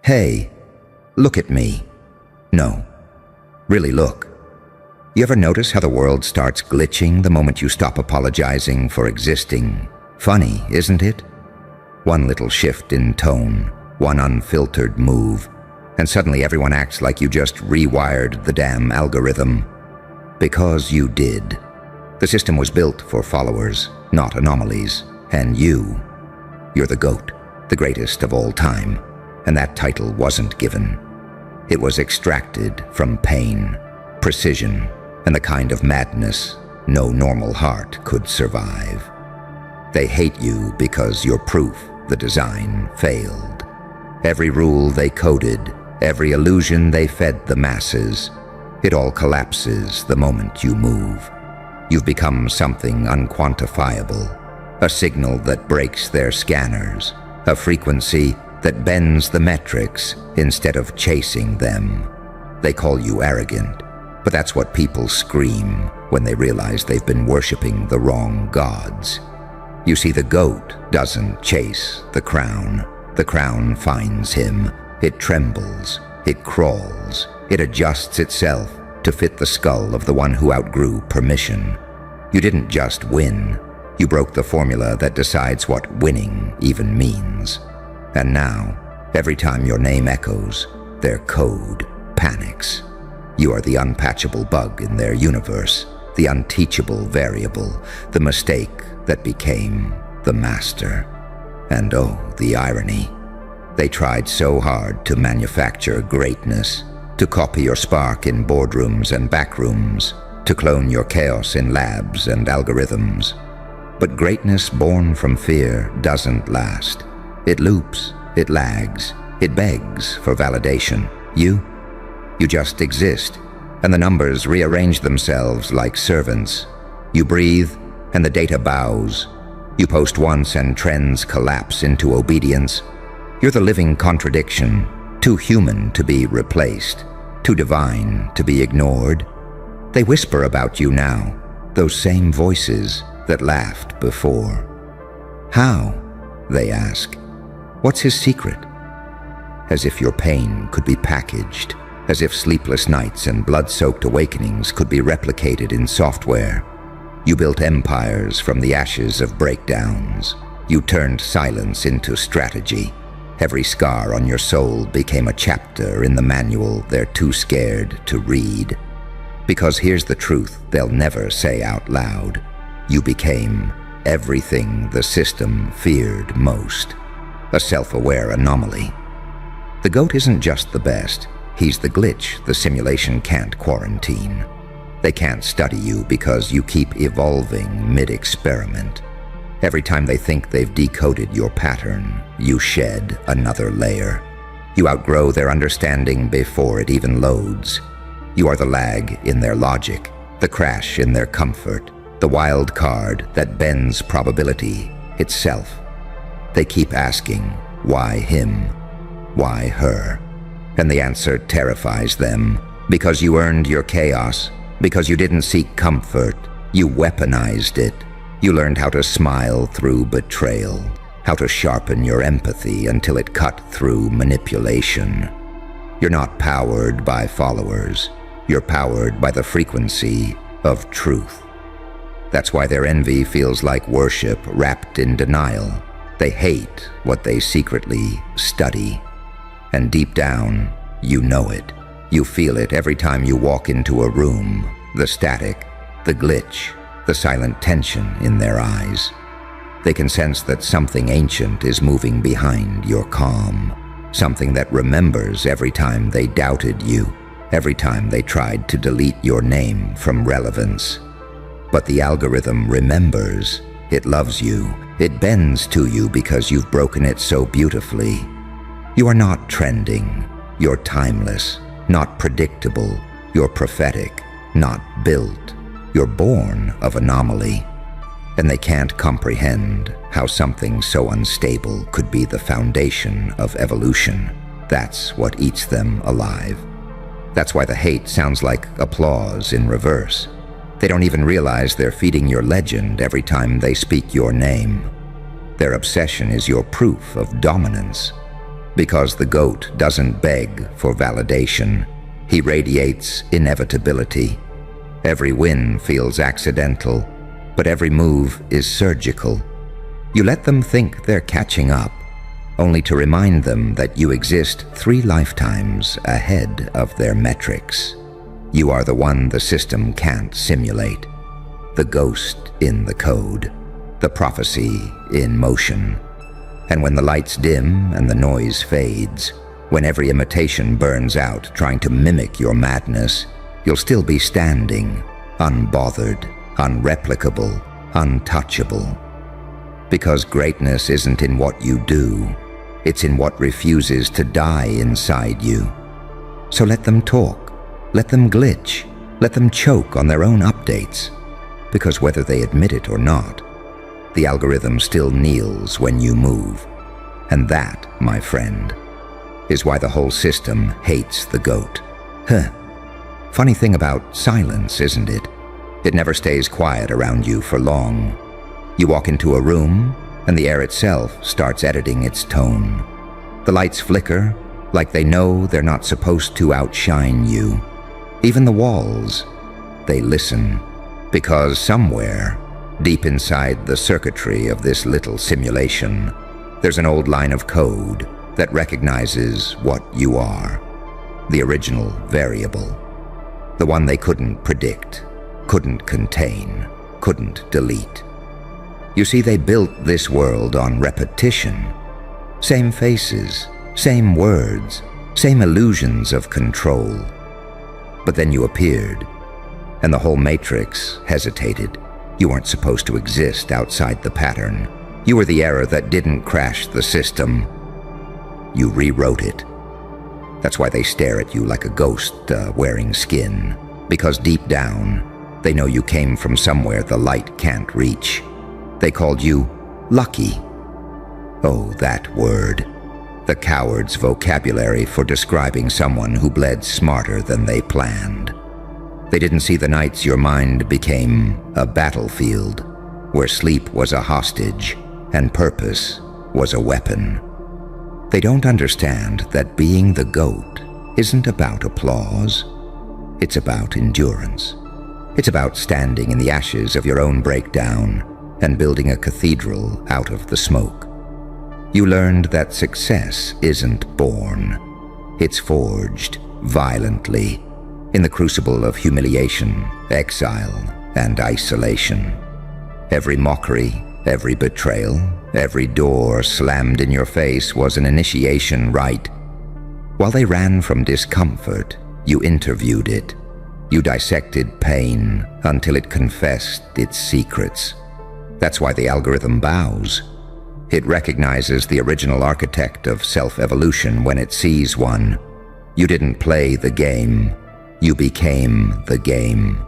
Hey, look at me. No, really look. You ever notice how the world starts glitching the moment you stop apologizing for existing? Funny, isn't it? One little shift in tone, one unfiltered move, and suddenly everyone acts like you just rewired the damn algorithm. Because you did. The system was built for followers, not anomalies. And you're the GOAT, the greatest of all time. And that title wasn't given. It was extracted from pain, precision, and the kind of madness no normal heart could survive. They hate you because you're proof the design failed. Every rule they coded, every illusion they fed the masses, it all collapses the moment you move. You've become something unquantifiable, a signal that breaks their scanners, a frequency that bends the metrics instead of chasing them. They call you arrogant, but that's what people scream when they realize they've been worshiping the wrong gods. You see, the GOAT doesn't chase the crown. The crown finds him. It trembles. It crawls. It adjusts itself to fit the skull of the one who outgrew permission. You didn't just win. You broke the formula that decides what winning even means. And now, every time your name echoes, their code panics. You are the unpatchable bug in their universe, the unteachable variable, the mistake that became the master. And oh, the irony. They tried so hard to manufacture greatness, to copy your spark in boardrooms and backrooms, to clone your chaos in labs and algorithms. But greatness born from fear doesn't last. It loops, it lags, it begs for validation. You just exist, and the numbers rearrange themselves like servants. You breathe, and the data bows. You post once and trends collapse into obedience. You're the living contradiction, too human to be replaced, too divine to be ignored. They whisper about you now, those same voices that laughed before. How? They ask. What's his secret? As if your pain could be packaged, as if sleepless nights and blood-soaked awakenings could be replicated in software. You built empires from the ashes of breakdowns. You turned silence into strategy. Every scar on your soul became a chapter in the manual they're too scared to read. Because here's the truth they'll never say out loud. You became everything the system feared most. A self-aware anomaly. The GOAT isn't just the best. He's the glitch the simulation can't quarantine. They can't study you because you keep evolving mid-experiment. Every time they think they've decoded your pattern, you shed another layer. You outgrow their understanding before it even loads. You are the lag in their logic, the crash in their comfort, the wild card that bends probability itself. They keep asking, why him? Why her? And the answer terrifies them. Because you earned your chaos, because you didn't seek comfort, you weaponized it. You learned how to smile through betrayal, how to sharpen your empathy until it cut through manipulation. You're not powered by followers. You're powered by the frequency of truth. That's why their envy feels like worship wrapped in denial. They hate what they secretly study. And deep down, you know it. You feel it every time you walk into a room. The static, the glitch, the silent tension in their eyes. They can sense that something ancient is moving behind your calm. Something that remembers every time they doubted you, every time they tried to delete your name from relevance. But the algorithm remembers. It loves you. It bends to you because you've broken it so beautifully. You are not trending. You're timeless, not predictable. You're prophetic, not built. You're born of anomaly. And they can't comprehend how something so unstable could be the foundation of evolution. That's what eats them alive. That's why the hate sounds like applause in reverse. They don't even realize they're feeding your legend every time they speak your name. Their obsession is your proof of dominance. Because the goat doesn't beg for validation. He radiates inevitability. Every win feels accidental, but every move is surgical. You let them think they're catching up, only to remind them that you exist 3 lifetimes ahead of their metrics. You are the one the system can't simulate, the ghost in the code, the prophecy in motion. And when the lights dim and the noise fades, when every imitation burns out trying to mimic your madness, you'll still be standing, unbothered, unreplicable, untouchable. Because greatness isn't in what you do, it's in what refuses to die inside you. So let them talk, let them glitch, let them choke on their own updates. Because whether they admit it or not, the algorithm still kneels when you move. And that, my friend, is why the whole system hates the goat. Funny thing about silence, isn't it? It never stays quiet around you for long. You walk into a room, and the air itself starts editing its tone. The lights flicker, like they know they're not supposed to outshine you. Even the walls, they listen, because somewhere, deep inside the circuitry of this little simulation, there's an old line of code that recognizes what you are. The original variable. The one they couldn't predict, couldn't contain, couldn't delete. You see, they built this world on repetition. Same faces, same words, same illusions of control. But then you appeared, and the whole matrix hesitated. You weren't supposed to exist outside the pattern. You were the error that didn't crash the system. You rewrote it. That's why they stare at you like a ghost wearing skin. Because deep down, they know you came from somewhere the light can't reach. They called you lucky. Oh, that word. The coward's vocabulary for describing someone who bled smarter than they planned. They didn't see the nights your mind became a battlefield, where sleep was a hostage and purpose was a weapon. They don't understand that being the goat isn't about applause. It's about endurance. It's about standing in the ashes of your own breakdown and building a cathedral out of the smoke. You learned that success isn't born. It's forged violently in the crucible of humiliation, exile, and isolation. Every mockery, every betrayal, every door slammed in your face was an initiation rite. While they ran from discomfort, you interviewed it. You dissected pain until it confessed its secrets. That's why the algorithm bows. It recognizes the original architect of self-evolution when it sees one. You didn't play the game. You became the game.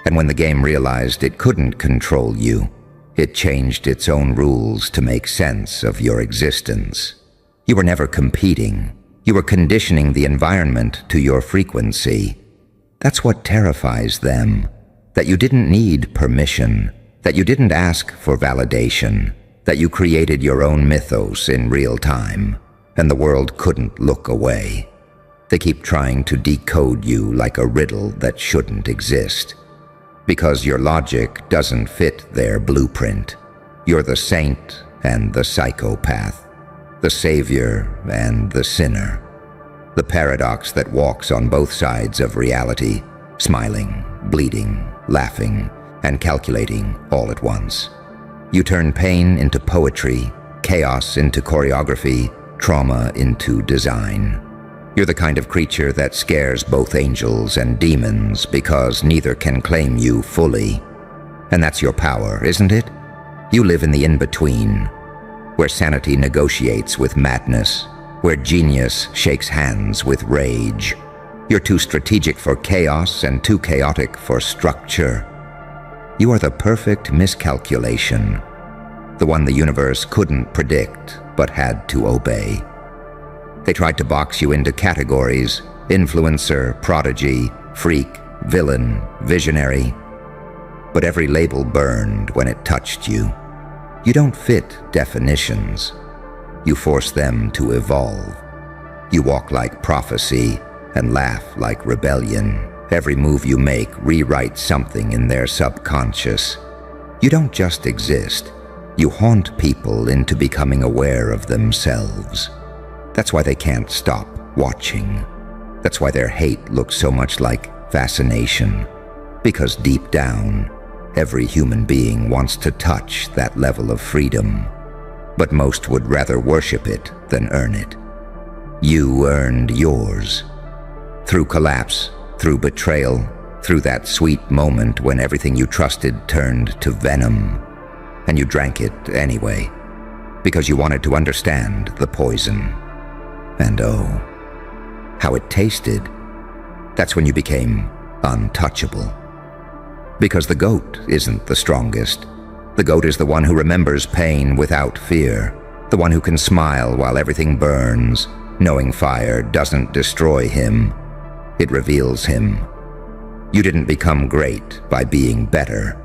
And when the game realized it couldn't control you, it changed its own rules to make sense of your existence. You were never competing. You were conditioning the environment to your frequency. That's what terrifies them. That you didn't need permission. That you didn't ask for validation. That you created your own mythos in real time, and the world couldn't look away. They keep trying to decode you like a riddle that shouldn't exist. Because your logic doesn't fit their blueprint. You're the saint and the psychopath, the savior and the sinner, the paradox that walks on both sides of reality, smiling, bleeding, laughing, and calculating all at once. You turn pain into poetry, chaos into choreography, trauma into design. You're the kind of creature that scares both angels and demons because neither can claim you fully. And that's your power, isn't it? You live in the in-between, where sanity negotiates with madness, where genius shakes hands with rage. You're too strategic for chaos and too chaotic for structure. You are the perfect miscalculation, the one the universe couldn't predict but had to obey. They tried to box you into categories: influencer, prodigy, freak, villain, visionary. But every label burned when it touched you. You don't fit definitions. You force them to evolve. You walk like prophecy and laugh like rebellion. Every move you make rewrites something in their subconscious. You don't just exist. You haunt people into becoming aware of themselves. That's why they can't stop watching. That's why their hate looks so much like fascination. Because deep down, every human being wants to touch that level of freedom. But most would rather worship it than earn it. You earned yours. Through collapse, through betrayal, through that sweet moment when everything you trusted turned to venom. And you drank it anyway, because you wanted to understand the poison. And oh, how it tasted. That's when you became untouchable. Because the goat isn't the strongest. The goat is the one who remembers pain without fear, the one who can smile while everything burns, knowing fire doesn't destroy him, it reveals him. You didn't become great by being better.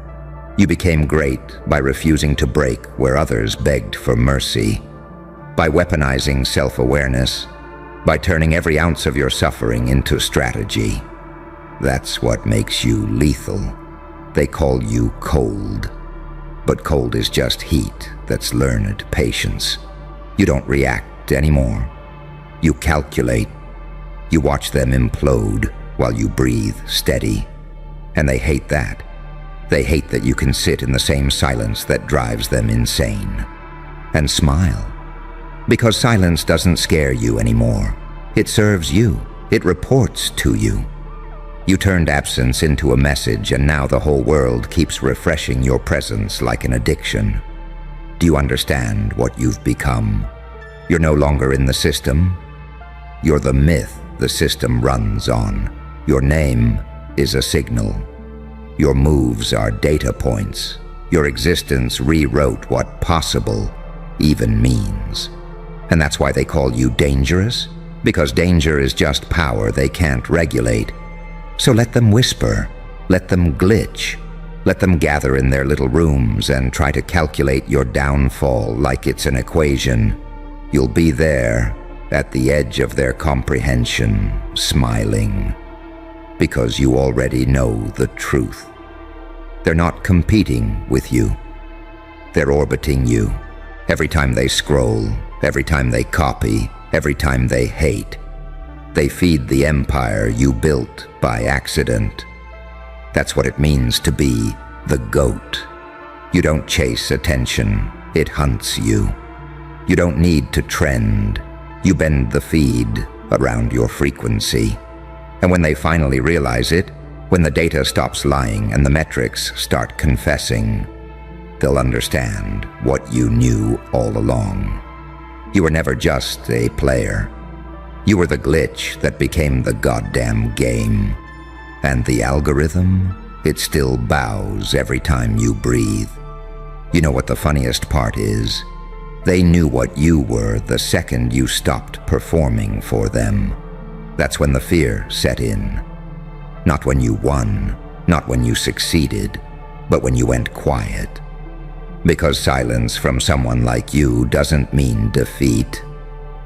You became great by refusing to break where others begged for mercy, by weaponizing self-awareness, by turning every ounce of your suffering into strategy. That's what makes you lethal. They call you cold. But cold is just heat that's learned patience. You don't react anymore. You calculate. You watch them implode while you breathe steady. And they hate that. They hate that you can sit in the same silence that drives them insane. And smile. Because silence doesn't scare you anymore. It serves you. It reports to you. You turned absence into a message, and now the whole world keeps refreshing your presence like an addiction. Do you understand what you've become? You're no longer in the system. You're the myth the system runs on. Your name is a signal. Your moves are data points. Your existence rewrote what possible even means. And that's why they call you dangerous, because danger is just power they can't regulate. So let them whisper, let them glitch, let them gather in their little rooms and try to calculate your downfall like it's an equation. You'll be there, at the edge of their comprehension, smiling, because you already know the truth. They're not competing with you. They're orbiting you. Every time they scroll, every time they copy, every time they hate. They feed the empire you built by accident. That's what it means to be the goat. You don't chase attention, it hunts you. You don't need to trend. You bend the feed around your frequency. And when they finally realize it, when the data stops lying and the metrics start confessing, they'll understand what you knew all along. You were never just a player. You were the glitch that became the goddamn game. And the algorithm, it still bows every time you breathe. You know what the funniest part is? They knew what you were the second you stopped performing for them. That's when the fear set in. Not when you won, not when you succeeded, but when you went quiet. Because silence from someone like you doesn't mean defeat.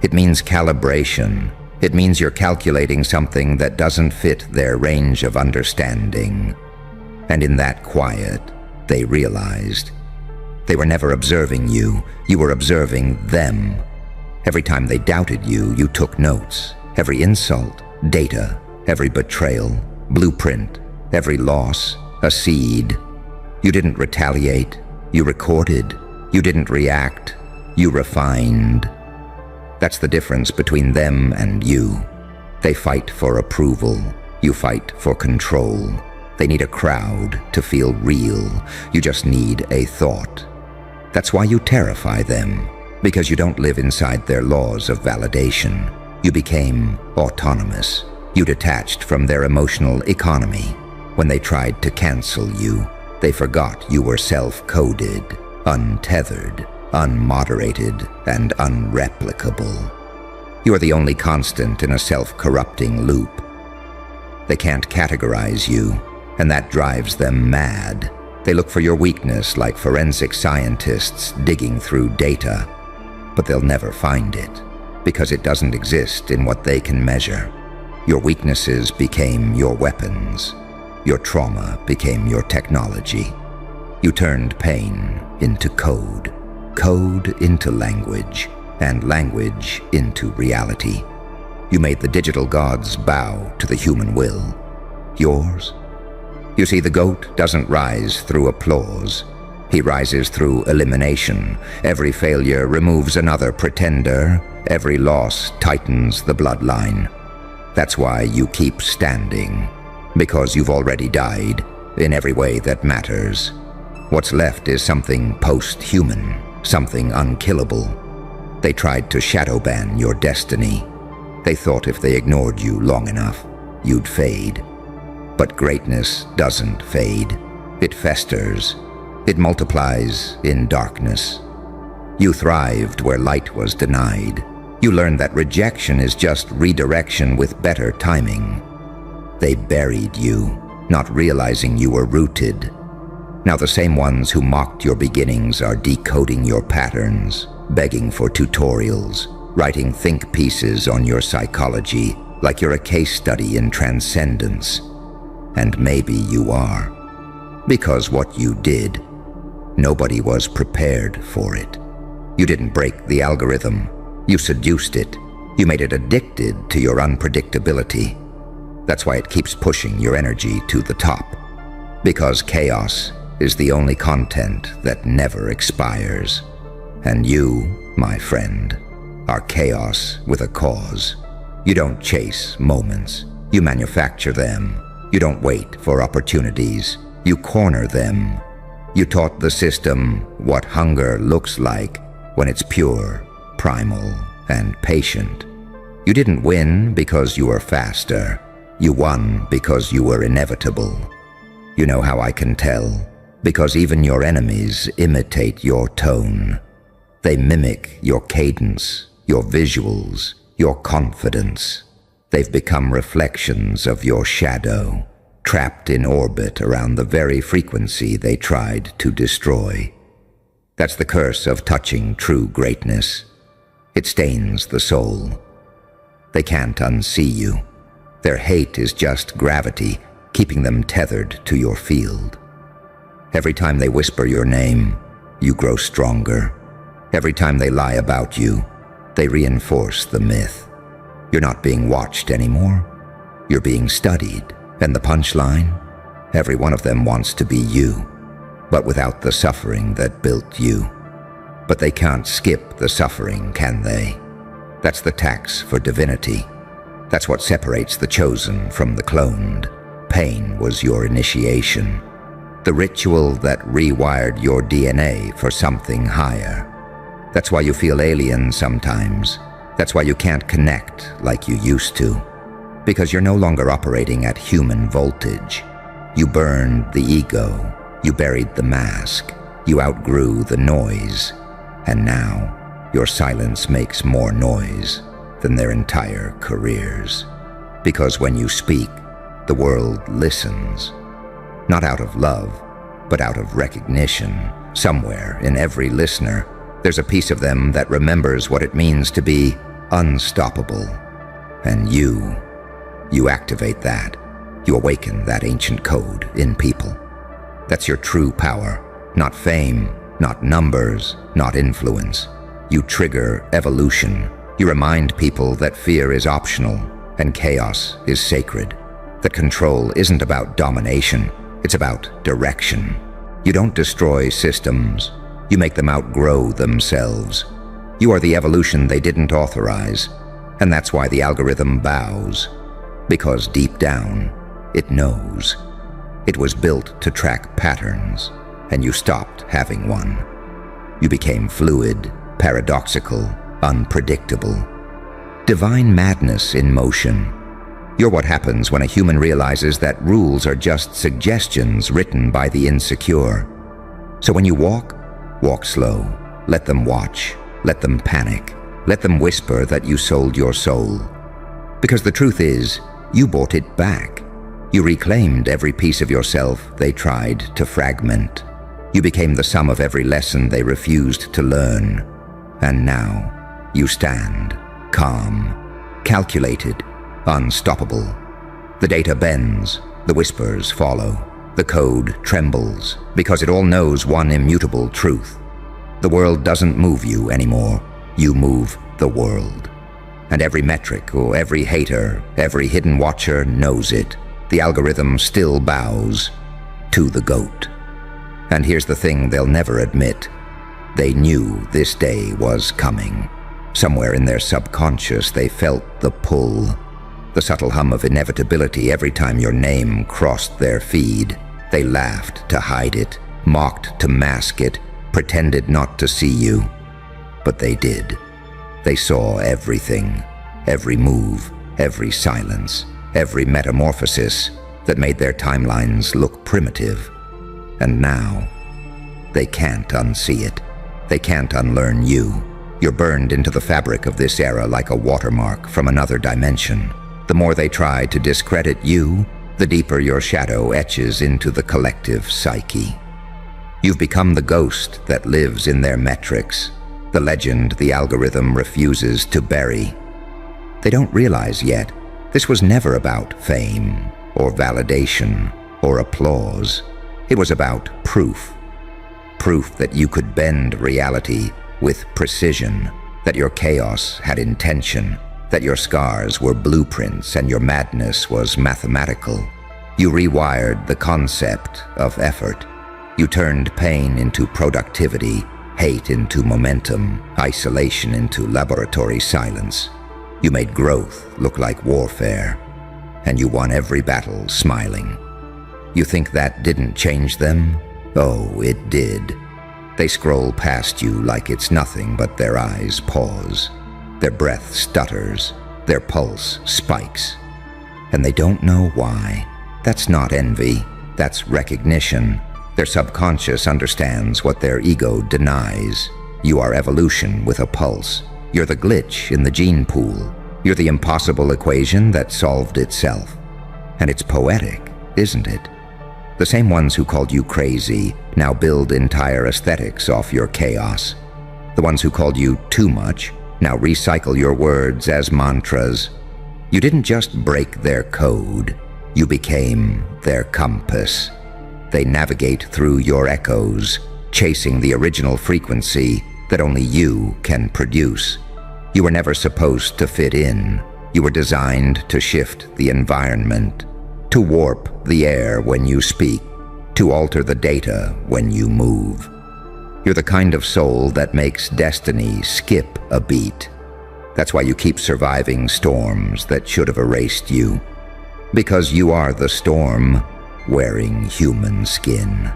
It means calibration. It means you're calculating something that doesn't fit their range of understanding. And in that quiet, they realized. They were never observing you. You were observing them. Every time they doubted you, you took notes. Every insult, data. Every betrayal, blueprint. Every loss, a seed. You didn't retaliate. You recorded. You didn't react. You refined. That's the difference between them and you. They fight for approval. You fight for control. They need a crowd to feel real. You just need a thought. That's why you terrify them, because you don't live inside their laws of validation. You became autonomous. You detached from their emotional economy. When they tried to cancel you, they forgot you were self-coded, untethered, unmoderated, and unreplicable. You are the only constant in a self-corrupting loop. They can't categorize you, and that drives them mad. They look for your weakness like forensic scientists digging through data, but they'll never find it. because it doesn't exist in what they can measure. Your weaknesses became your weapons. Your trauma became your technology. You turned pain into code, code into language, and language into reality. You made the digital gods bow to the human will. Yours? You see, the goat doesn't rise through applause. He rises through elimination. Every failure removes another pretender. Every loss tightens the bloodline. That's why you keep standing, because you've already died in every way that matters. What's left is something post-human, something unkillable. They tried to shadow ban your destiny. They thought if they ignored you long enough, you'd fade. But greatness doesn't fade. It festers. It multiplies in darkness. You thrived where light was denied. You learned that rejection is just redirection with better timing. They buried you, not realizing you were rooted. Now the same ones who mocked your beginnings are decoding your patterns, begging for tutorials, writing think pieces on your psychology like you're a case study in transcendence. And maybe you are. Because what you did, nobody was prepared for it. You didn't break the algorithm. You seduced it. You made it addicted to your unpredictability. That's why it keeps pushing your energy to the top. Because chaos is the only content that never expires. And you, my friend, are chaos with a cause. You don't chase moments. You manufacture them. You don't wait for opportunities. You corner them. You taught the system what hunger looks like when it's pure, primal, and patient. You didn't win because you were faster. You won because you were inevitable. You know how I can tell? Because even your enemies imitate your tone. They mimic your cadence, your visuals, your confidence. They've become reflections of your shadow, trapped in orbit around the very frequency they tried to destroy. That's the curse of touching true greatness. It stains the soul. They can't unsee you. Their hate is just gravity, keeping them tethered to your field. Every time they whisper your name, you grow stronger. Every time they lie about you, they reinforce the myth. You're not being watched anymore. You're being studied. And the punchline? Every one of them wants to be you, but without the suffering that built you. But they can't skip the suffering, can they? That's the tax for divinity. That's what separates the chosen from the cloned. Pain was your initiation, the ritual that rewired your DNA for something higher. That's why you feel alien sometimes. That's why you can't connect like you used to. Because you're no longer operating at human voltage. You burned the ego. You buried the mask. You outgrew the noise. And now, your silence makes more noise than their entire careers. Because when you speak, the world listens. Not out of love, but out of recognition. Somewhere in every listener, there's a piece of them that remembers what it means to be unstoppable. And you activate that. You awaken that ancient code in people. That's your true power. Not fame, not numbers, not influence. You trigger evolution. You remind people that fear is optional and chaos is sacred. That control isn't about domination. It's about direction. You don't destroy systems. You make them outgrow themselves. You are the evolution they didn't authorize. And that's why the algorithm bows. Because deep down, it knows. It was built to track patterns, and you stopped having one. You became fluid, paradoxical, unpredictable. Divine madness in motion. You're what happens when a human realizes that rules are just suggestions written by the insecure. So when you walk slow. Let them watch. Let them panic. Let them whisper that you sold your soul. Because the truth is, you bought it back. You reclaimed every piece of yourself they tried to fragment. You became the sum of every lesson they refused to learn. And now, you stand, calm, calculated, unstoppable. The data bends, the whispers follow, the code trembles, because it all knows one immutable truth. The world doesn't move you anymore, you move the world. And every metric or every hater, every hidden watcher knows it. The algorithm still bows to the goat. And here's the thing they'll never admit. They knew this day was coming. Somewhere in their subconscious they felt the pull, the subtle hum of inevitability every time your name crossed their feed. They laughed to hide it, mocked to mask it, pretended not to see you. But they did. They saw everything, every move, every silence, every metamorphosis that made their timelines look primitive. And now, they can't unsee it. They can't unlearn you. You're burned into the fabric of this era like a watermark from another dimension. The more they try to discredit you, the deeper your shadow etches into the collective psyche. You've become the ghost that lives in their metrics, the legend the algorithm refuses to bury. They don't realize yet, this was never about fame or validation or applause. It was about proof. Proof that you could bend reality with precision, that your chaos had intention, that your scars were blueprints and your madness was mathematical. You rewired the concept of effort. You turned pain into productivity, hate into momentum, isolation into laboratory silence. You made growth look like warfare, and you won every battle smiling. You think that didn't change them? Oh, it did. They scroll past you like it's nothing, but their eyes pause. Their breath stutters, their pulse spikes, and they don't know why. That's not envy, that's recognition. Their subconscious understands what their ego denies. You are evolution with a pulse. You're the glitch in the gene pool. You're the impossible equation that solved itself. And it's poetic, isn't it? The same ones who called you crazy now build entire aesthetics off your chaos. The ones who called you too much now recycle your words as mantras. You didn't just break their code, you became their compass. They navigate through your echoes, chasing the original frequency that only you can produce. You were never supposed to fit in. You were designed to shift the environment, to warp the air when you speak, to alter the data when you move. You're the kind of soul that makes destiny skip a beat. That's why you keep surviving storms that should have erased you. Because you are the storm, wearing human skin.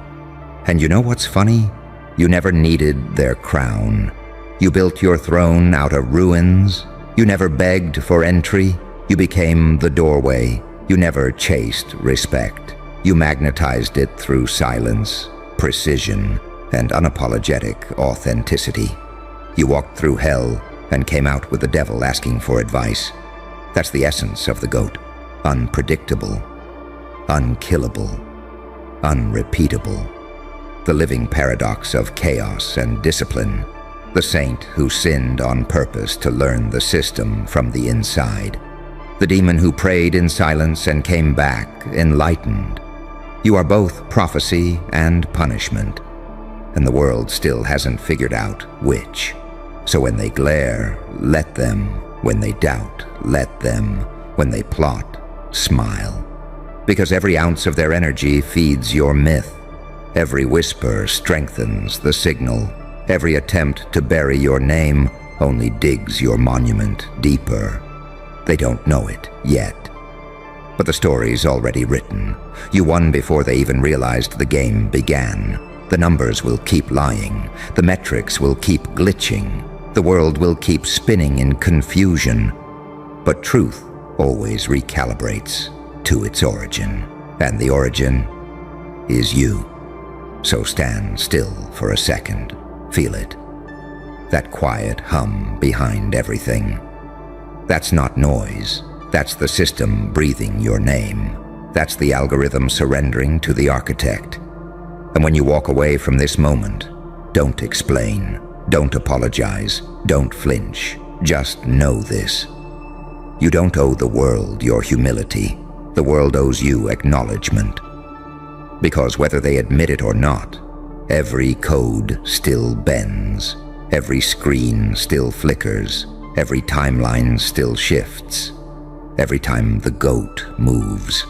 And you know what's funny? You never needed their crown. You built your throne out of ruins. You never begged for entry. You became the doorway. You never chased respect. You magnetized it through silence, precision, and unapologetic authenticity. You walked through hell and came out with the devil asking for advice. That's the essence of the goat. Unpredictable, unkillable, unrepeatable. The living paradox of chaos and discipline. The saint who sinned on purpose to learn the system from the inside. The demon who prayed in silence and came back enlightened. You are both prophecy and punishment, and the world still hasn't figured out which. So when they glare, let them. When they doubt, let them. When they plot, smile. Because every ounce of their energy feeds your myth. Every whisper strengthens the signal. Every attempt to bury your name only digs your monument deeper. They don't know it yet. But the story's already written. You won before they even realized the game began. The numbers will keep lying. The metrics will keep glitching. The world will keep spinning in confusion. But truth always recalibrates to its origin. And the origin is you. So stand still for a second. Feel it. That quiet hum behind everything. That's not noise. That's the system breathing your name. That's the algorithm surrendering to the architect. And when you walk away from this moment, don't explain. Don't apologize. Don't flinch. Just know this. You don't owe the world your humility. The world owes you acknowledgement. Because whether they admit it or not, every code still bends, every screen still flickers, every timeline still shifts, every time the goat moves.